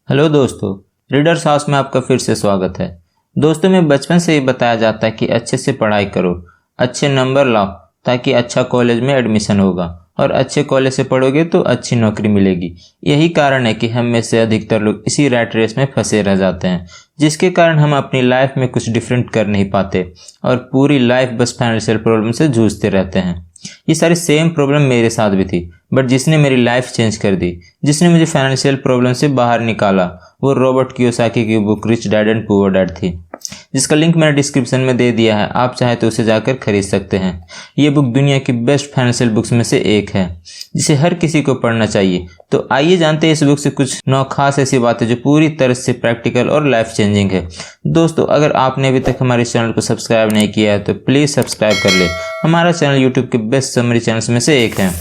Hello दोस्तों, readers house में आपका फिर से स्वागत है। दोस्तों, में बचपन से ही बताया जाता है कि अच्छे से पढ़ाई करो, अच्छे नंबर लाओ ताकि अच्छा कॉलेज में एडमिशन होगा और अच्छे कॉलेज से पढ़ोगे तो अच्छी नौकरी मिलेगी। यही कारण है कि हम में से अधिकतर लोग इसी रैट रेस में फंसे रह जाते हैं, जिसके कारण हम अपनी लाइफ में कुछ डिफरेंट कर नहीं पाते और पूरी लाइफ बस फाइनेंशियल प्रॉब्लम से जूझते रहते हैं। ये सारी सेम प्रॉब्लम मेरे साथ भी थी, बट जिसने मेरी लाइफ चेंज कर दी, जिसने मुझे फाइनेंशियल प्रॉब्लम से बाहर निकाला, वो रॉबर्ट कियोसाकी की book rich dad and poor dad थी, जिसका लिंक मैंने डिस्क्रिप्शन में दे दिया है। आप चाहे तो उसे जाकर खरीद सकते हैं। ये बुक दुनिया की बेस्ट फाइनेंशियल बुक्स में से एक है, जिसे हर किसी को पढ़ना चाहिए। तो आइए जानते हैं इस बुक से कुछ 9 खास ऐसी बातें जो पूरी तरह से प्रैक्टिकल और लाइफ चेंजिंग है। दोस्तों, अगर आपने अभी तक हमारे चैनल को सब्सक्राइब नहीं किया है तो प्लीज़ सब्सक्राइब कर ले। हमारा चैनल यूट्यूब के बेस्ट समरी चैनल्स में से एक है।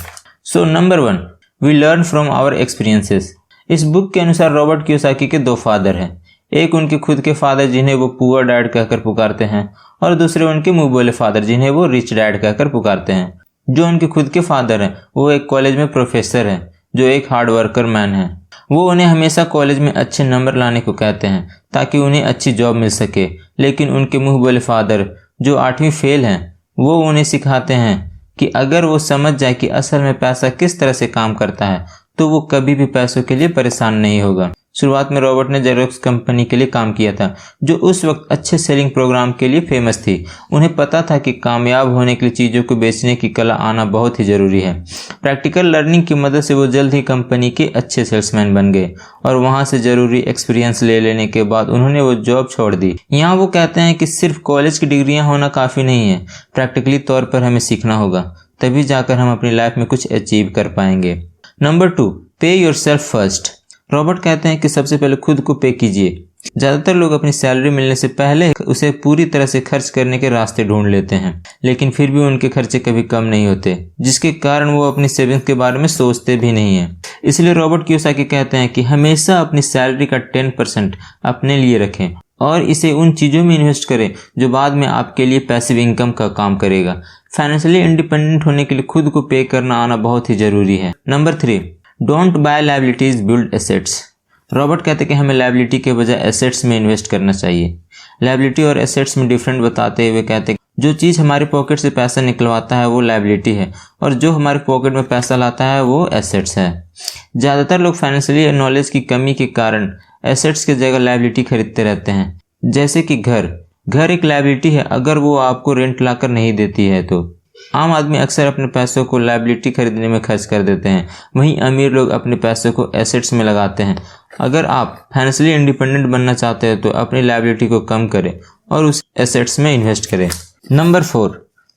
So number 1, we learn from our experiences. इस बुक के अनुसार रॉबर्ट कियोसाकी के 2 फादर हैं। एक उनके खुद के फादर जिन्हें वो पुअर डैड कहकर पुकारते हैं, और दूसरे उनके मुंह बोले फादर जिन्हें वो रिच डैड कहकर पुकारते हैं। जो उनके खुद के फादर हैं वो एक कॉलेज में प्रोफेसर हैं, जो एक हार्ड वर्कर मैन है। वो उन्हें हमेशा कॉलेज में अच्छे नंबर लाने को कहते हैं ताकि उन्हें अच्छी जॉब मिल सके। लेकिन उनके मुंह बोले फादर जो 8वीं फेल हैं, वो उन्हें सिखाते हैं कि अगर वो समझ जाए कि असल में पैसा किस तरह से काम करता है तो वो कभी भी पैसों के लिए परेशान नहीं होगा। शुरुआत में रॉबर्ट ने जेरोक्स कंपनी के लिए काम किया था, जो उस वक्त अच्छे सेलिंग प्रोग्राम के लिए फेमस थी। उन्हें पता था कि कामयाब होने के लिए चीज़ों को बेचने की कला आना बहुत ही ज़रूरी है। प्रैक्टिकल लर्निंग की मदद से वो जल्द ही कंपनी के अच्छे सेल्समैन बन गए और वहाँ से ज़रूरी एक्सपीरियंस ले लेने के बाद उन्होंने वो जॉब छोड़ दी। यहाँ वो कहते हैं कि सिर्फ कॉलेज की डिग्रियाँ होना काफ़ी नहीं है, प्रैक्टिकली तौर पर हमें सीखना होगा, तभी जाकर हम अपनी लाइफ में कुछ अचीव कर पाएंगे। नंबर 2, पे योरसेल्फ फर्स्ट। रॉबर्ट कहते हैं कि सबसे पहले खुद को पे कीजिए। ज़्यादातर लोग अपनी सैलरी मिलने से पहले उसे पूरी तरह से खर्च करने के रास्ते ढूंढ लेते हैं, लेकिन फिर भी उनके खर्चे कभी कम नहीं होते, जिसके कारण वो अपनी सेविंग्स के बारे में सोचते भी नहीं है। इसलिए रॉबर्ट कियोसाकी कहते हैं कि हमेशा अपनी सैलरी का 10% अपने लिए रखें और इसे उन चीज़ों में इन्वेस्ट करें जो बाद में आपके लिए पैसिव इनकम का काम करेगा। फाइनेंशियली इंडिपेंडेंट होने के लिए खुद को पे करना आना बहुत ही ज़रूरी है। Number 3, don't buy liabilities build assets. Robert कहते हैं कि हमें लायबिलिटी के बजाय एसेट्स में इन्वेस्ट करना चाहिए। लायबिलिटी और एसेट्स में डिफरेंट बताते हुए कहते हैं जो चीज़ हमारे पॉकेट से पैसा निकलवाता है वो लायबिलिटी है और जो हमारे पॉकेट में पैसा लाता है वो एसेट्स है। ज़्यादातर लोग फाइनेंशियली नॉलेज की कमी के कारण एसेट्स की जगह लायबिलिटी खरीदते रहते हैं, जैसे कि घर एक लायबिलिटी है अगर वो आपको रेंट लाकर नहीं देती है तो। आम आदमी अक्सर अपने पैसों को लायबिलिटी खरीदने में खर्च कर देते हैं, वहीं अमीर लोग अपने पैसों को एसेट्स में लगाते हैं। अगर आप फाइनेंशियली इंडिपेंडेंट बनना चाहते हैं तो अपनी लायबिलिटी को कम करें और उस एसेट्स में इन्वेस्ट करें। Number 4,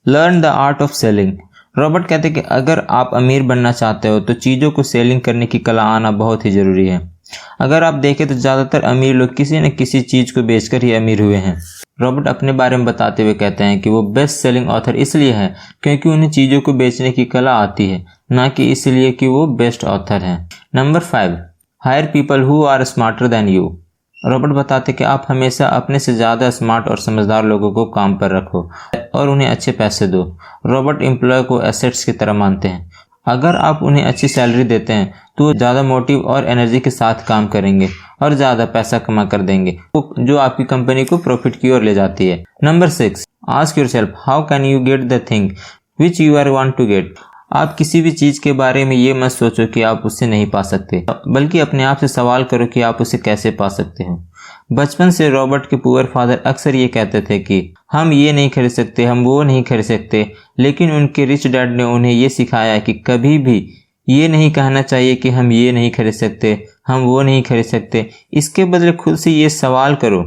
learn the art of selling. Robert कहते हैं कि अगर आप अमीर बनना चाहते हो तो चीज़ों को सेलिंग करने की कला आना बहुत ही ज़रूरी है। अगर आप देखें तो ज़्यादातर अमीर लोग किसी न किसी चीज़ को बेचकर ही अमीर हुए हैं। रॉबर्ट अपने बारे में बताते हुए कहते हैं कि वो बेस्ट सेलिंग ऑथर इसलिए है क्योंकि उन्हें चीज़ों को बेचने की कला आती है, ना कि इसलिए कि वो बेस्ट ऑथर हैं। Number 5, hire people who are smarter than you. Robert बताते कि आप हमेशा अपने से ज़्यादा स्मार्ट और समझदार लोगों को काम पर रखो और उन्हें अच्छे पैसे दो। रॉबर्ट एम्प्लॉय को एसेट्स की तरह मानते हैं। अगर आप उन्हें अच्छी सैलरी देते हैं तो वो ज़्यादा मोटिव और एनर्जी के साथ काम करेंगे और ज़्यादा पैसा कमा कर देंगे, जो आपकी कंपनी को प्रॉफिट की ओर ले जाती है। Number 6, ask yourself how can you get the thing which you are want to get. आप किसी भी चीज़ के बारे में ये मत सोचो कि आप उससे नहीं पा सकते, बल्कि अपने आप से सवाल करो कि आप उसे कैसे पा सकते हो। बचपन से रॉबर्ट के पुअर फादर अक्सर ये कहते थे कि हम ये नहीं खरीद सकते, हम वो नहीं खरीद सकते, लेकिन उनके रिच डैड ने उन्हें ये सिखाया कि कभी भी ये नहीं कहना चाहिए कि हम ये नहीं खरीद सकते, हम वो नहीं खरीद सकते। इसके बदले खुद से ये सवाल करो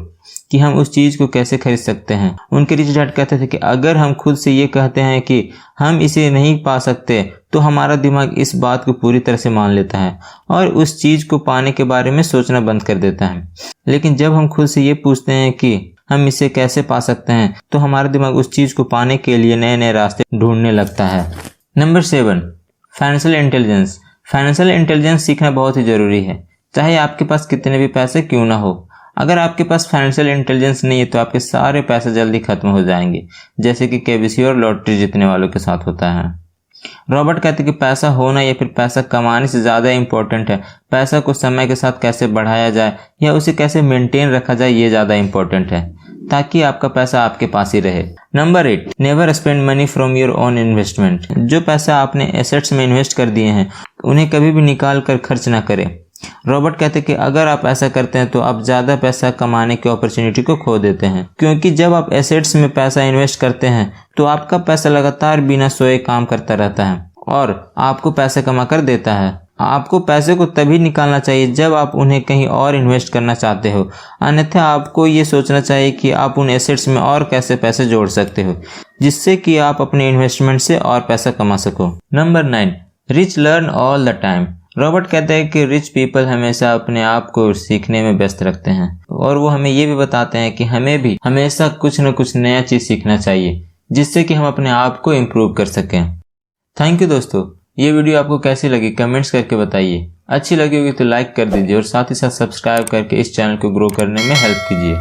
कि हम उस चीज़ को कैसे खरीद सकते हैं। उनके रिच डैड कहते थे कि अगर हम खुद से ये कहते हैं कि हम इसे नहीं पा सकते तो हमारा दिमाग इस बात को पूरी तरह से मान लेता है और उस चीज़ को पाने के बारे में सोचना बंद कर देता है। लेकिन जब हम खुद से ये पूछते हैं कि हम इसे कैसे पा सकते हैं तो हमारा दिमाग उस चीज़ को पाने के लिए नए नए रास्ते ढूंढने लगता है। Number 7, financial intelligence. Financial intelligence सीखना बहुत ही ज़रूरी है, चाहे आपके पास कितने भी पैसे क्यों ना हो। अगर आपके पास फाइनेंशियल इंटेलिजेंस नहीं है तो आपके सारे पैसे जल्दी खत्म हो जाएंगे, जैसे कि केबीसी और लॉटरी जीतने वालों के साथ होता है। रॉबर्ट कहते हैं कि पैसा होना या फिर पैसा कमाने से ज़्यादा इम्पोर्टेंट है पैसा को समय के साथ कैसे बढ़ाया जाए या उसे कैसे मेंटेन रखा जाए, ये ज़्यादा इम्पोर्टेंट है ताकि आपका पैसा आपके पास ही रहे। Number 8, never spend money from your own investment. जो पैसा आपने एसेट्स में इन्वेस्ट कर दिए हैं उन्हें कभी भी निकाल कर खर्च ना करें। रॉबर्ट कहते हैं कि अगर आप ऐसा करते हैं तो आप ज़्यादा पैसा कमाने की अपॉर्चुनिटी को खो देते हैं, क्योंकि जब आप एसेट्स में पैसा इन्वेस्ट करते हैं तो आपका पैसा लगातार बिना सोए काम करता रहता है और आपको पैसा कमा कर देता है। आपको पैसे को तभी निकालना चाहिए जब आप उन्हें कहीं और इन्वेस्ट करना चाहते हो, अन्यथा आपको ये सोचना चाहिए कि आप उन एसेट्स में और कैसे पैसे जोड़ सकते हो जिससे कि आप अपने इन्वेस्टमेंट से और पैसा कमा सको। Number 9, rich learn all the time. Robert कहते हैं कि रिच पीपल हमेशा अपने आप को सीखने में व्यस्त रखते हैं और वो हमें ये भी बताते हैं कि हमें भी हमेशा कुछ न कुछ नया चीज़ सीखना चाहिए जिससे कि हम अपने आप को इम्प्रूव कर सकें। थैंक यू दोस्तों, ये वीडियो आपको कैसी लगी कमेंट्स करके बताइए। अच्छी लगी होगी तो लाइक कर दीजिए और साथ ही साथ सब्सक्राइब करके इस चैनल को ग्रो करने में हेल्प कीजिए।